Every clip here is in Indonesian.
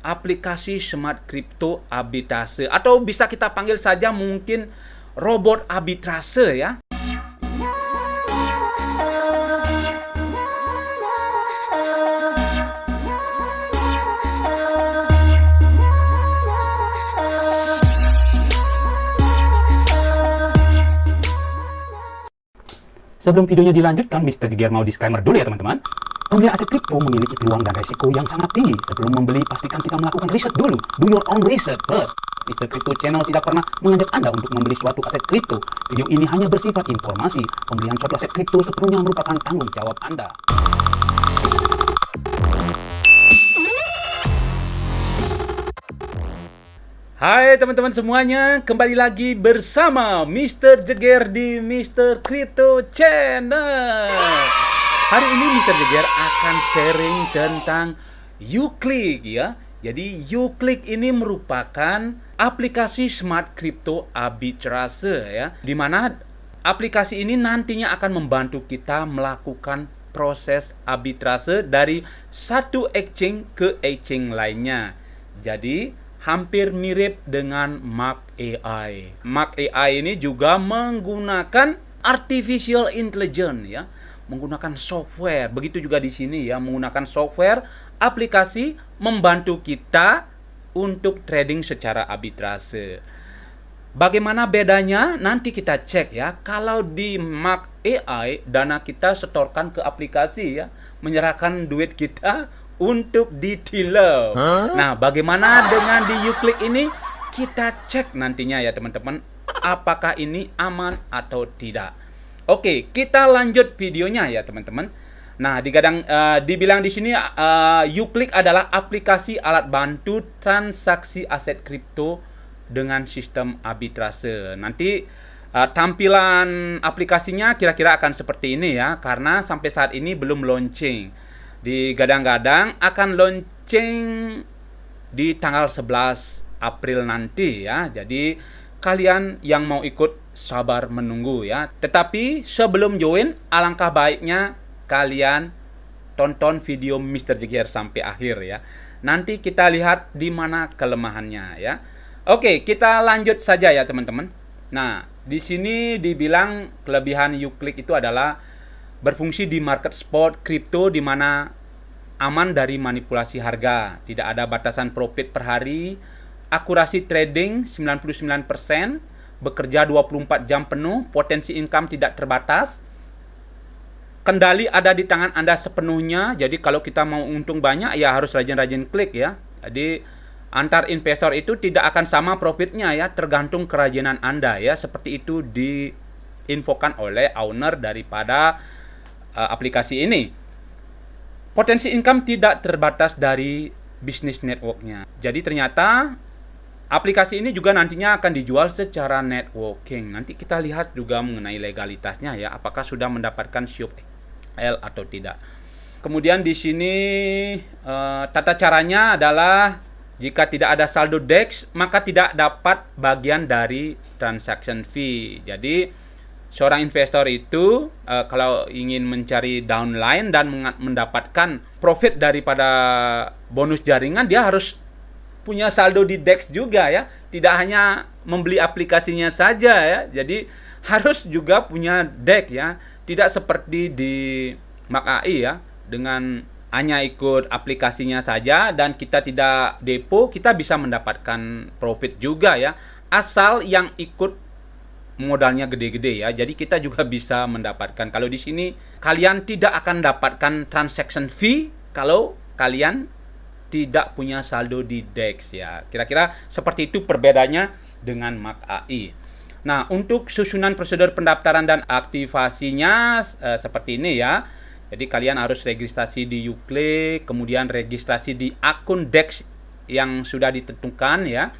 aplikasi smart crypto arbitrase, atau bisa kita panggil saja mungkin robot arbitrase ya. Sebelum videonya dilanjutkan, Mr. Jeger mau disclaimer dulu ya teman-teman. Pembelian aset kripto memiliki peluang dan resiko yang sangat tinggi. Sebelum membeli, pastikan kita melakukan riset dulu. Do your own research first. Mr. Crypto Channel tidak pernah mengajak Anda untuk membeli suatu aset kripto. Video ini hanya bersifat informasi. Pembelian suatu aset kripto sepenuhnya merupakan tanggung jawab Anda. Hai teman-teman semuanya, kembali lagi bersama Mr. Jeger di Mr. Crypto Channel. Hari ini Mr. Jeger akan sharing tentang Uclick ya. Jadi Uclick ini merupakan aplikasi smart crypto arbitrase ya, di mana aplikasi ini nantinya akan membantu kita melakukan proses arbitrase dari satu exchange ke exchange lainnya. Jadi hampir mirip dengan Mark AI. Mark AI ini juga menggunakan artificial intelligence ya, menggunakan software. Begitu juga di sini ya, menggunakan software aplikasi membantu kita untuk trading secara arbitrase. Bagaimana bedanya? Nanti kita cek ya. Kalau di Mark AI, dana kita setorkan ke aplikasi ya, menyerahkan duit kita untuk di dealer. Nah, bagaimana dengan di Uclick ini? Kita cek nantinya ya teman-teman, apakah ini aman atau tidak. Oke, kita lanjut videonya ya teman-teman. Nah, dibilang di sini Uclick adalah aplikasi alat bantu transaksi aset kripto dengan sistem arbitrase. Nanti tampilan aplikasinya kira-kira akan seperti ini ya, karena sampai saat ini belum launching. Digadang-gadang akan launching di tanggal 11 April nanti ya. Jadi kalian yang mau ikut sabar menunggu ya. Tetapi sebelum join, alangkah baiknya kalian tonton video Mr. Jeger sampai akhir ya. Nanti kita lihat di mana kelemahannya ya. Oke, kita lanjut saja ya teman-teman. Nah, di sini dibilang kelebihan Uclick itu adalah berfungsi di market spot kripto di mana aman dari manipulasi harga, tidak ada batasan profit per hari, akurasi trading 99%, bekerja 24 jam penuh, potensi income tidak terbatas, kendali ada di tangan Anda sepenuhnya. Jadi kalau kita mau untung banyak ya harus rajin-rajin klik ya. Jadi antar investor itu tidak akan sama profitnya ya, tergantung kerajinan Anda ya. Seperti itu diinfokan oleh owner daripada aplikasi ini. Potensi income tidak terbatas dari bisnis networknya. Jadi ternyata aplikasi ini juga nantinya akan dijual secara networking. Nanti kita lihat juga mengenai legalitasnya ya, apakah sudah mendapatkan SHOP-L atau tidak. Kemudian di sini tata caranya adalah jika tidak ada saldo DEX maka tidak dapat bagian dari transaction fee. Jadi seorang investor itu kalau ingin mencari downline dan mendapatkan profit daripada bonus jaringan, dia harus punya saldo di DEX juga ya. Tidak hanya membeli aplikasinya saja ya. Jadi harus juga punya DEX ya. Tidak seperti di Mark AI ya, dengan hanya ikut aplikasinya saja dan kita tidak depo, kita bisa mendapatkan profit juga ya. Asal yang ikut modalnya gede-gede ya. Jadi kita juga bisa mendapatkan. Kalau di sini kalian tidak akan dapatkan transaction fee kalau kalian tidak punya saldo di DEX ya. Kira-kira seperti itu perbedaannya dengan Mark AI. Nah, untuk susunan prosedur pendaftaran dan aktivasinya seperti ini ya. Jadi kalian harus registrasi di Uclick, kemudian registrasi di akun DEX yang sudah ditentukan ya.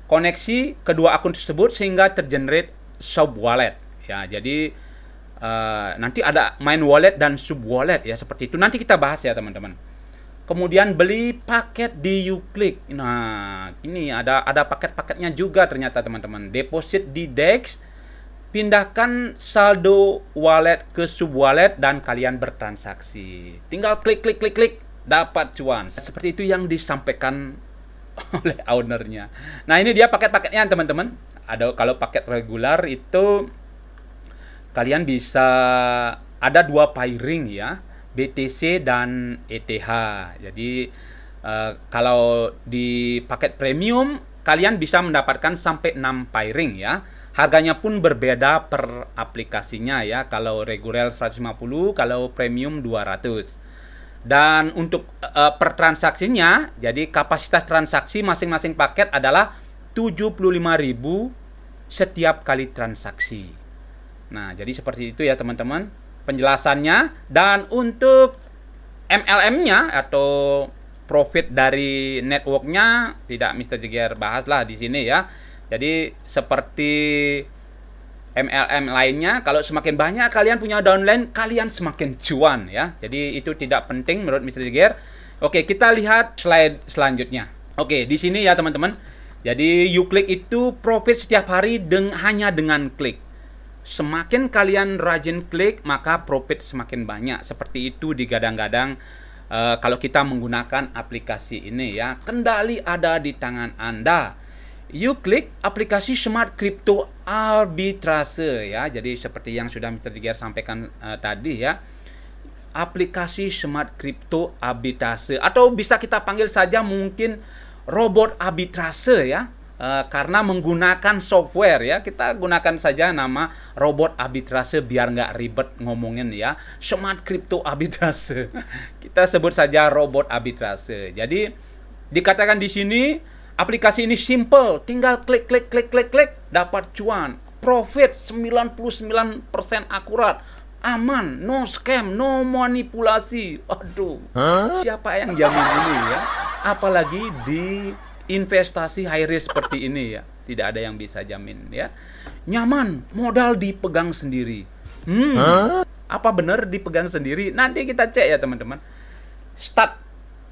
Koneksi kedua akun tersebut sehingga tergenerate sub wallet ya. Jadi nanti ada main wallet dan sub wallet ya, seperti itu nanti kita bahas ya teman-teman. Kemudian beli paket di Uclick. Nah, ini ada paket-paketnya juga ternyata teman-teman. Deposit di DEX, pindahkan saldo wallet ke sub wallet dan kalian bertransaksi. Tinggal klik dapat cuan. Seperti itu yang disampaikan oleh ownernya. Nah, ini dia paket-paketnya teman-teman. Ada kalau paket regular itu kalian bisa ada 2 pairing ya, BTC dan ETH. Jadi kalau di paket premium kalian bisa mendapatkan sampai 6 pairing ya. Harganya pun berbeda per aplikasinya ya. Kalau reguler 150, kalau premium 200. Dan untuk per transaksinya, jadi kapasitas transaksi masing-masing paket adalah 75.000 setiap kali transaksi. Nah, jadi seperti itu ya teman-teman penjelasannya. Dan untuk MLM-nya atau profit dari networknya tidak Mr. Jagger bahas lah di sini ya. Jadi seperti MLM lainnya, kalau semakin banyak kalian punya downline, kalian semakin cuan ya. Jadi itu tidak penting menurut Mr. Jagger. Oke, kita lihat slide selanjutnya. Oke, di sini ya teman-teman. Jadi Uclick itu profit setiap hari hanya dengan klik. Semakin kalian rajin klik, maka profit semakin banyak. Seperti itu digadang-gadang kalau kita menggunakan aplikasi ini ya. Kendali ada di tangan Anda. Uclick aplikasi smart crypto arbitrase ya. Jadi seperti yang sudah Mr. Jagger sampaikan tadi ya. Aplikasi smart crypto arbitrase atau bisa kita panggil saja mungkin robot arbitrase ya. Karena menggunakan software ya, kita gunakan saja nama robot arbitrase biar nggak ribet ngomongin ya. Smart crypto arbitrase. Kita sebut saja robot arbitrase. Jadi dikatakan di sini aplikasi ini simple, tinggal klik dapat cuan. Profit 99% akurat, aman, no scam, no manipulasi. Aduh, siapa yang jamin ini ya? Apalagi di investasi high risk seperti ini ya, tidak ada yang bisa jamin ya. Nyaman, modal dipegang sendiri. Apa benar dipegang sendiri? Nanti kita cek ya teman-teman. Start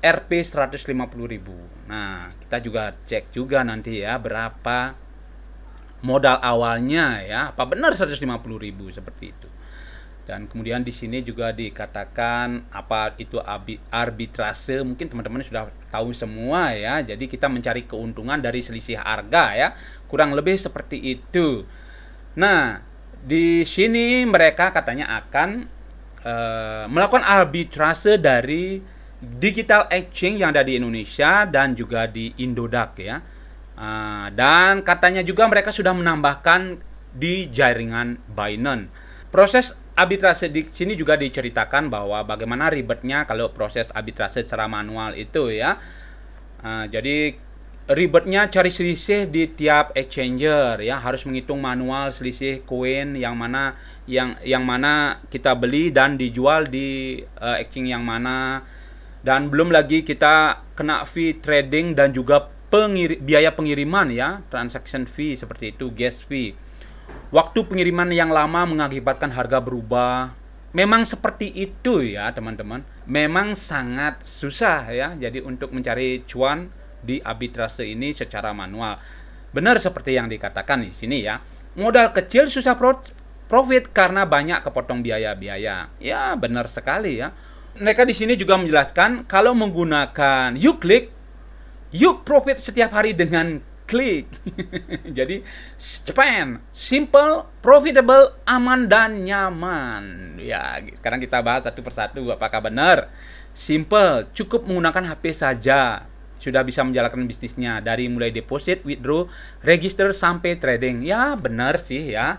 Rp 150.000. Nah, kita juga cek juga nanti ya berapa modal awalnya ya. Apa benar 150.000 seperti itu. Dan kemudian di sini juga dikatakan apa itu arbitrase. Mungkin teman-teman sudah tahu semua ya. Jadi kita mencari keuntungan dari selisih harga ya. Kurang lebih seperti itu. Nah, di sini mereka katanya akan melakukan arbitrase dari digital exchange yang ada di Indonesia dan juga di Indodax ya. Dan katanya juga mereka sudah menambahkan di jaringan Binance. Proses arbitrase di sini juga diceritakan bahwa bagaimana ribetnya kalau proses arbitrase secara manual itu ya. Jadi ribetnya cari selisih di tiap exchanger ya, harus menghitung manual selisih koin yang mana kita beli dan dijual di exchange yang mana. Dan belum lagi kita kena fee trading dan juga biaya pengiriman ya, transaction fee seperti itu, gas fee. Waktu pengiriman yang lama mengakibatkan harga berubah. Memang seperti itu ya teman-teman. Memang sangat susah ya. Jadi untuk mencari cuan di arbitrase ini secara manual. Benar seperti yang dikatakan di sini ya. Modal kecil susah profit karena banyak kepotong biaya-biaya. Ya benar sekali ya. Mereka di sini juga menjelaskan kalau menggunakan Uclick, profit setiap hari dengan klik. Jadi cepat, simple, profitable, aman dan nyaman. Ya, sekarang kita bahas satu persatu apakah benar. Simple, cukup menggunakan HP saja sudah bisa menjalankan bisnisnya dari mulai deposit, withdraw, register sampai trading. Ya, benar sih ya.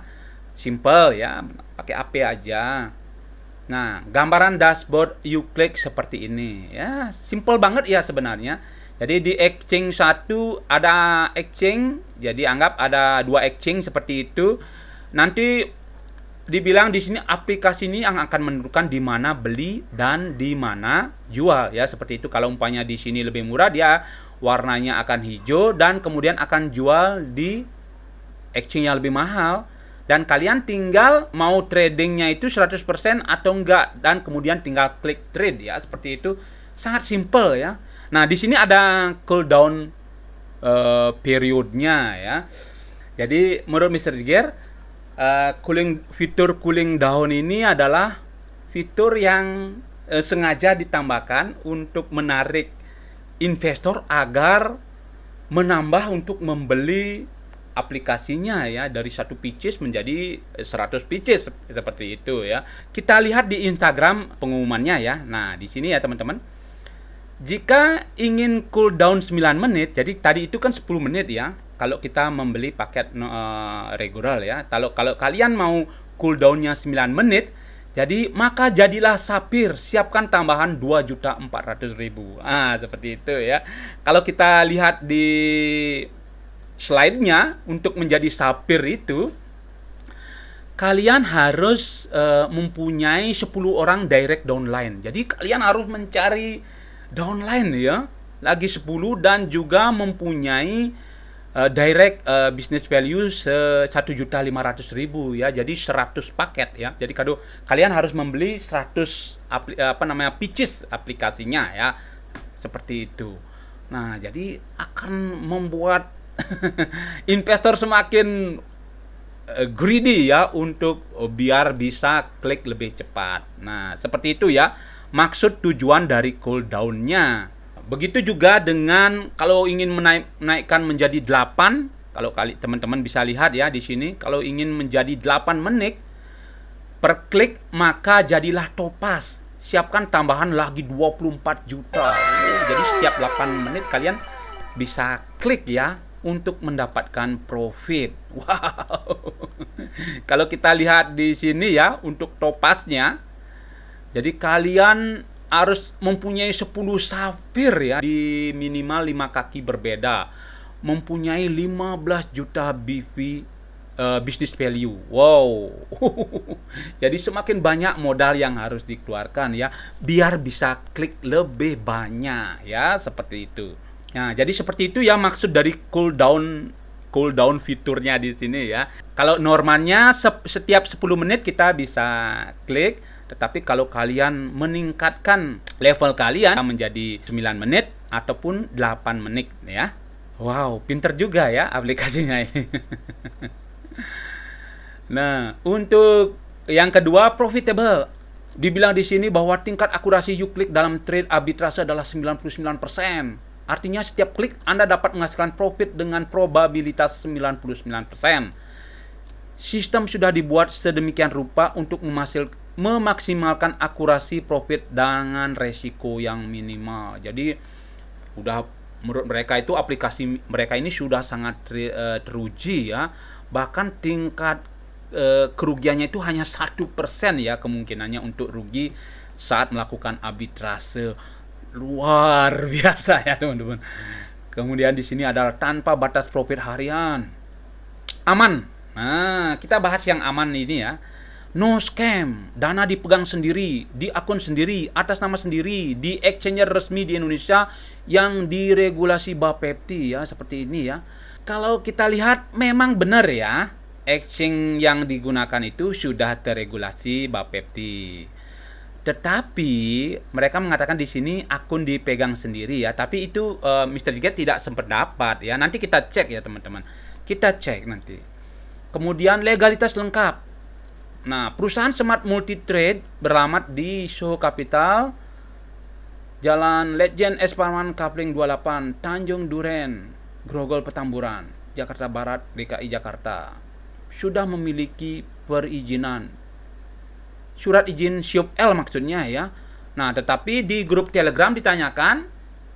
Simple ya, pakai HP aja. Nah, gambaran dashboard Uclick seperti ini ya, simple banget ya sebenarnya. Jadi di exchange 1 ada exchange, jadi anggap ada 2 exchange seperti itu. Nanti dibilang di sini aplikasi ini yang akan menentukan di mana beli dan di mana jual ya, seperti itu. Kalau umpamanya di sini lebih murah, dia warnanya akan hijau dan kemudian akan jual di exchange yang lebih mahal. Dan kalian tinggal mau tradingnya itu 100% atau enggak, dan kemudian tinggal klik trade ya, seperti itu. Sangat simple ya. Nah, di sini ada cooldown periodnya ya. Jadi menurut Mr. Jagger, fitur cooling down ini adalah fitur yang sengaja ditambahkan untuk menarik investor agar menambah untuk membeli aplikasinya ya, dari 1 pieces menjadi 100 pieces seperti itu ya. Kita lihat di Instagram pengumumannya ya. Nah, di sini ya teman-teman. Jika ingin cooldown 9 menit, jadi tadi itu kan 10 menit ya. Kalau kita membeli paket regular ya. Kalau kalian mau cooldownnya 9 menit, jadi maka jadilah Sapphire, siapkan tambahan 2.400.000. Seperti itu ya. Kalau kita lihat di slide-nya, untuk menjadi Sapphire itu kalian harus mempunyai 10 orang direct downline. Jadi kalian harus mencari downline ya, lagi 10, dan juga mempunyai direct business value 1.500.000 ya. Jadi 100 paket ya. Jadi kalian harus membeli 100 pieces aplikasinya ya. Seperti itu. Nah, jadi akan membuat investor semakin greedy ya, untuk biar bisa klik lebih cepat. Nah, seperti itu ya maksud tujuan dari cooldown-nya. Begitu juga dengan kalau ingin menaikkan menjadi 8, kalau teman-teman bisa lihat ya di sini, kalau ingin menjadi 8 menit per klik, maka jadilah Topaz. Siapkan tambahan lagi 24 juta. Jadi setiap 8 menit kalian bisa klik ya untuk mendapatkan profit. Wow. Kalau kita lihat di sini ya untuk Topaznya, jadi kalian harus mempunyai 10 Sapphire ya, di minimal 5 kaki berbeda, mempunyai 15 juta BV business value. Wow. Jadi semakin banyak modal yang harus dikeluarkan ya, biar bisa klik lebih banyak ya, seperti itu. Nah, jadi seperti itu ya maksud dari cooldown fiturnya di sini ya. Kalau normalnya setiap 10 menit kita bisa klik, tetapi kalau kalian meningkatkan level kalian menjadi 9 menit ataupun 8 menit ya. Wow, pinter juga ya aplikasinya ini. Nah, untuk yang kedua, profitable. Dibilang di sini bahwa tingkat akurasi you-click dalam trade arbitrase adalah 99%. Artinya setiap klik Anda dapat menghasilkan profit dengan probabilitas 99%. Sistem sudah dibuat sedemikian rupa untuk memaksimalkan akurasi profit dengan resiko yang minimal. Jadi menurut mereka itu aplikasi mereka ini sudah sangat teruji ya. Bahkan tingkat kerugiannya itu hanya 1% ya kemungkinannya untuk rugi saat melakukan arbitrase. Luar biasa ya teman-teman. Kemudian di sini adalah tanpa batas profit harian. Aman. Nah, kita bahas yang aman ini ya. No scam, dana dipegang sendiri, di akun sendiri, atas nama sendiri, di exchange resmi di Indonesia yang diregulasi Bapepti ya, seperti ini ya. Kalau kita lihat memang benar ya, exchange yang digunakan itu sudah terregulasi Bapepti. Tetapi mereka mengatakan di sini akun dipegang sendiri ya, tapi itu Mr. Jigger tidak sempat dapat ya. Nanti kita cek ya teman-teman. Kita cek nanti. Kemudian legalitas lengkap. Nah, perusahaan Smart Multi Trade beralamat di Soho Capital, Jalan Letjen S. Parman Kapling 28, Tanjung Duren, Grogol Petamburan, Jakarta Barat, DKI Jakarta. Sudah memiliki perizinan, surat izin SIOP L maksudnya ya. Nah, tetapi di grup Telegram ditanyakan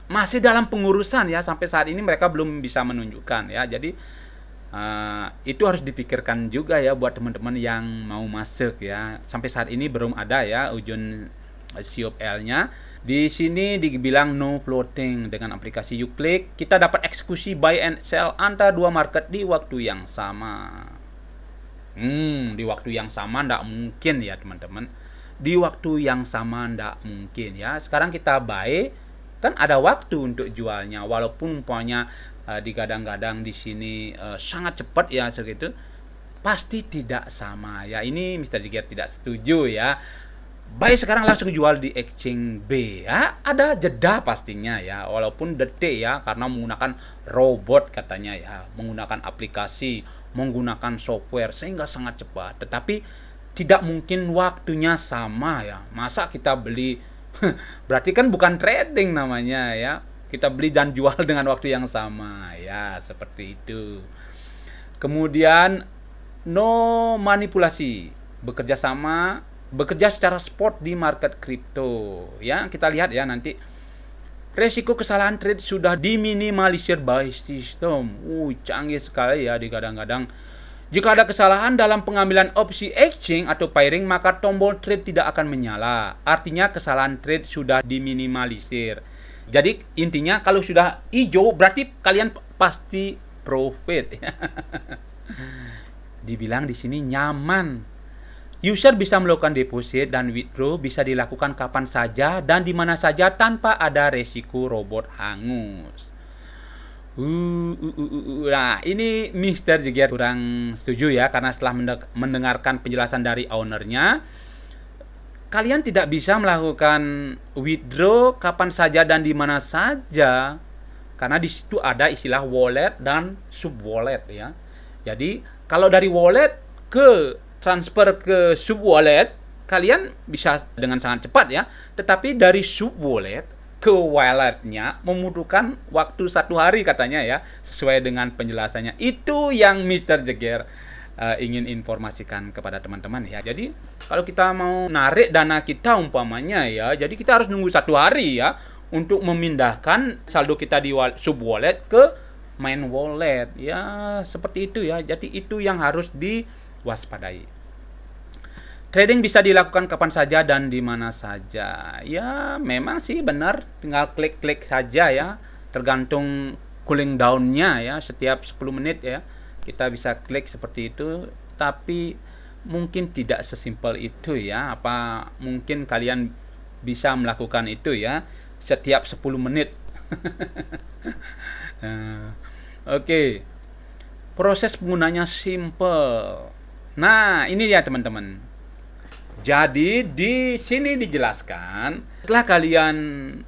masih dalam pengurusan ya, sampai saat ini mereka belum bisa menunjukkan ya. Jadi itu harus dipikirkan juga ya buat teman-teman yang mau masuk ya. Sampai saat ini belum ada ya ujung SIOP L-nya. Di sini dibilang no floating. Dengan aplikasi YouClick kita dapat eksekusi buy and sell antara dua market di waktu yang sama. Di waktu yang sama ndak mungkin ya teman-teman. Di waktu yang sama ndak mungkin ya. Sekarang kita buy, kan ada waktu untuk jualnya, walaupun umpamanya digadang-gadang di sini sangat cepat ya segitu, pasti tidak sama ya. Ini Mr. Jigger tidak setuju ya. Buy sekarang langsung jual di exchange B ya, ada jeda pastinya ya, walaupun detik ya, karena menggunakan robot katanya ya, menggunakan aplikasi, menggunakan software sehingga sangat cepat. Tetapi tidak mungkin waktunya sama ya. Masa kita beli berarti kan bukan trading namanya ya. Kita beli dan jual dengan waktu yang sama ya. ya, seperti itu. Kemudian no manipulasi, bekerja secara spot di market kripto. Ya, kita lihat ya nanti. Resiko kesalahan trade sudah diminimalisir by sistem. Canggih sekali ya digadang-gadang. Jika ada kesalahan dalam pengambilan opsi exchange atau pairing, maka tombol trade tidak akan menyala. Artinya kesalahan trade sudah diminimalisir. Jadi intinya kalau sudah hijau berarti kalian pasti profit. Dibilang di sini nyaman. User bisa melakukan deposit dan withdraw bisa dilakukan kapan saja dan di mana saja tanpa ada resiko robot hangus. Nah, ini Mr. Jegger kurang setuju ya, karena setelah mendengarkan penjelasan dari ownernya, kalian tidak bisa melakukan withdraw kapan saja dan di mana saja, karena di situ ada istilah wallet dan sub wallet ya. Jadi kalau dari wallet ke transfer ke sub wallet, kalian bisa dengan sangat cepat ya. Tetapi dari sub wallet ke walletnya membutuhkan waktu 1 hari katanya ya, sesuai dengan penjelasannya. Itu yang Mr. Jegger ingin informasikan kepada teman-teman ya. Jadi kalau kita mau narik dana kita umpamanya ya, jadi kita harus nunggu 1 hari ya untuk memindahkan saldo kita di sub wallet ke main wallet ya, seperti itu ya. Jadi itu yang harus diwaspadai. Trading bisa dilakukan kapan saja dan di mana saja. Ya, memang sih benar, tinggal klik-klik saja ya. Tergantung cooling down-nya ya, setiap 10 menit ya. Kita bisa klik seperti itu, tapi mungkin tidak sesimpel itu ya. Apa mungkin kalian bisa melakukan itu ya setiap 10 menit. Oke. Proses penggunanya simple. Nah, ini dia teman-teman. Jadi di sini dijelaskan, setelah kalian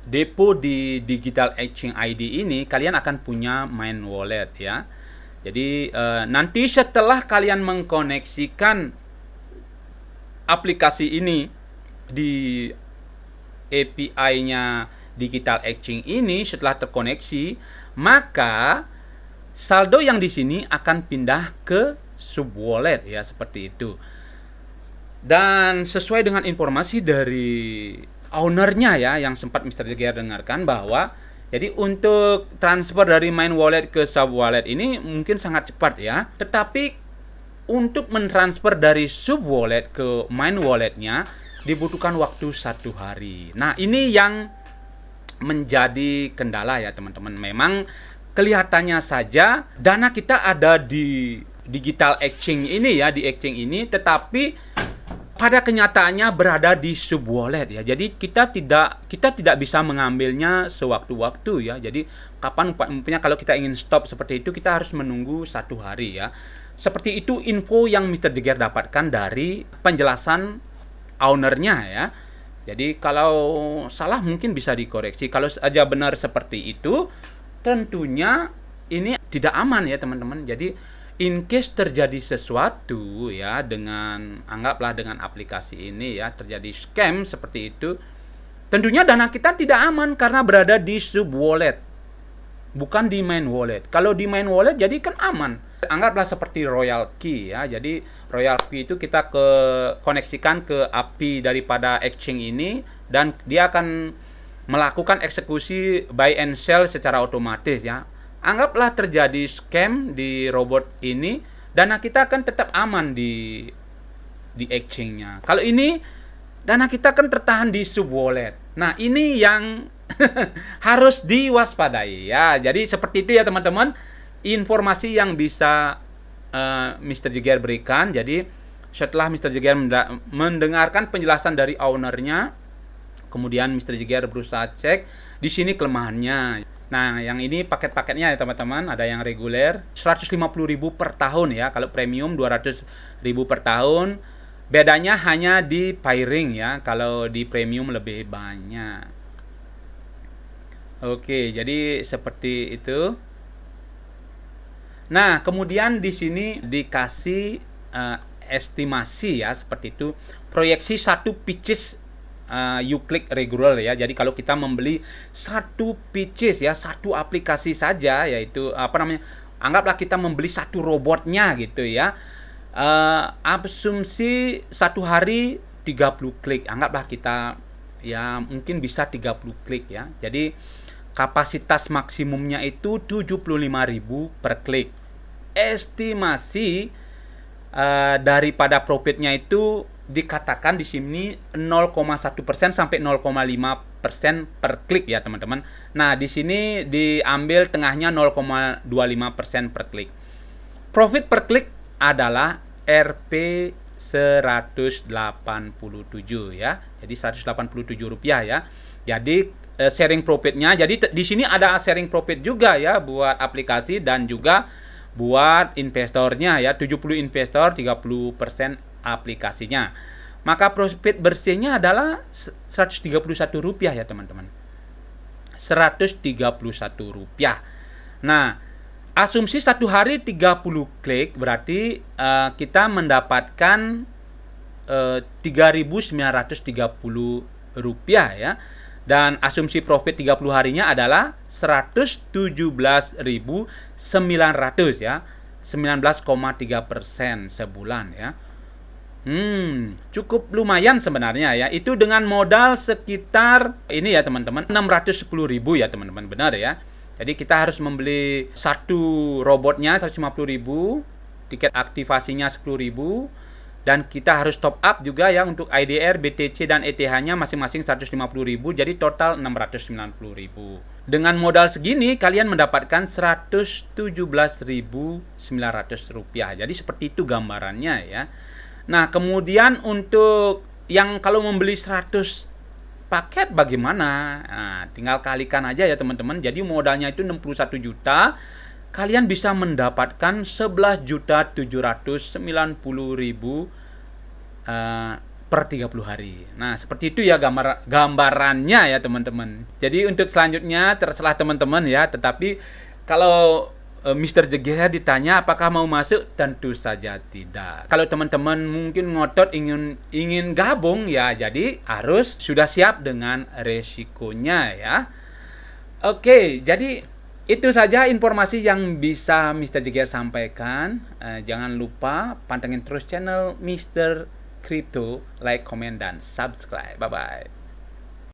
depo di Digital Exchange ID ini, kalian akan punya main wallet ya. Jadi nanti setelah kalian mengkoneksikan aplikasi ini di API-nya Digital Exchange ini, setelah terkoneksi, maka saldo yang di sini akan pindah ke sub wallet ya, seperti itu. Dan sesuai dengan informasi dari ownernya ya, yang sempat Mr. Jegger dengarkan, bahwa jadi untuk transfer dari main wallet ke sub wallet ini mungkin sangat cepat ya. Tetapi untuk mentransfer dari sub wallet ke main walletnya dibutuhkan waktu 1 hari. Nah, ini yang menjadi kendala ya teman-teman. Memang kelihatannya saja dana kita ada di Digital Exchange ini ya, di exchange ini, tetapi pada kenyataannya berada di sub wallet ya. Jadi kita tidak bisa mengambilnya sewaktu-waktu ya. Jadi kapan umpamanya kalau kita ingin stop seperti itu, kita harus menunggu 1 hari ya. Seperti itu info yang Mr. Jegger dapatkan dari penjelasan ownernya ya. Jadi kalau salah mungkin bisa dikoreksi. Kalau saja benar seperti itu, tentunya ini tidak aman ya teman-teman. Jadi in case terjadi sesuatu ya anggaplah dengan aplikasi ini ya, terjadi scam seperti itu, tentunya dana kita tidak aman karena berada di sub wallet, bukan di main wallet. Kalau di main wallet jadi kan aman. Anggaplah seperti Royal Key ya. Jadi Royal Key itu kita koneksikan ke API daripada exchange ini, dan dia akan melakukan eksekusi buy and sell secara otomatis ya. Anggaplah terjadi scam di robot ini, dana kita akan tetap aman di exchange-nya. Kalau ini dana kita kan tertahan di sub wallet. Nah, ini yang harus diwaspadai ya. Jadi seperti itu ya teman-teman, informasi yang bisa Mr. Jegger berikan. Jadi setelah Mr. Jegger mendengarkan penjelasan dari ownernya, kemudian Mr. Jegger berusaha cek di sini kelemahannya. Nah, yang ini paket-paketnya ya teman-teman, ada yang reguler 150.000 per tahun ya, kalau premium 200.000 per tahun. Bedanya hanya di pairing ya, kalau di premium lebih banyak. Oke, jadi seperti itu. Nah, kemudian di sini dikasih estimasi ya, seperti itu. Proyeksi 1 pieces you click regular ya. Jadi kalau kita membeli satu pieces ya, satu aplikasi saja, yaitu anggaplah kita membeli satu robotnya gitu ya. Asumsi satu hari 30 klik. Anggaplah kita ya mungkin bisa 30 klik ya. Jadi kapasitas maksimumnya itu 75.000 per klik. Estimasi daripada profitnya itu dikatakan di sini 0,1% sampai 0,5% per klik ya teman-teman. Nah di sini diambil tengahnya 0,25% per klik. Profit per klik adalah Rp 187 ya. Jadi Rp187 ya. Jadi sharing profitnya. Jadi di sini ada sharing profit juga ya buat aplikasi dan juga buat investornya ya. 70 investor, 30% aplikasinya. Maka profit bersihnya adalah Rp131 ya teman-teman. Rp131. Nah, asumsi satu hari 30 klik berarti kita mendapatkan Rp3.930 ya. Dan asumsi profit 30 harinya adalah 117.900 ya. 19,3% sebulan ya. Cukup lumayan sebenarnya ya. Itu dengan modal sekitar ini ya teman-teman, 610.000 ya teman-teman, benar ya. Jadi kita harus membeli satu robotnya 150.000, tiket aktivasinya 10.000, dan kita harus top up juga ya untuk IDR, BTC dan ETH-nya masing-masing 150.000, jadi total 690.000. Dengan modal segini kalian mendapatkan Rp117.900. Jadi seperti itu gambarannya ya. Nah, kemudian untuk yang kalau membeli 100 paket bagaimana? Nah, tinggal kalikan aja ya teman-teman. Jadi modalnya itu 61 juta. Kalian bisa mendapatkan 11.790.000 per 30 hari. Nah, seperti itu ya gambarannya ya teman-teman. Jadi untuk selanjutnya terserah teman-teman ya. Tetapi kalau Mr. Jeger ditanya apakah mau masuk, tentu saja tidak. Kalau teman-teman mungkin ngotot ingin gabung ya, jadi harus sudah siap dengan resikonya ya. Oke, jadi itu saja informasi yang bisa Mr. Jeger sampaikan. Jangan lupa pantengin terus channel Mr. Crypto, like, comment, dan subscribe. Bye-bye.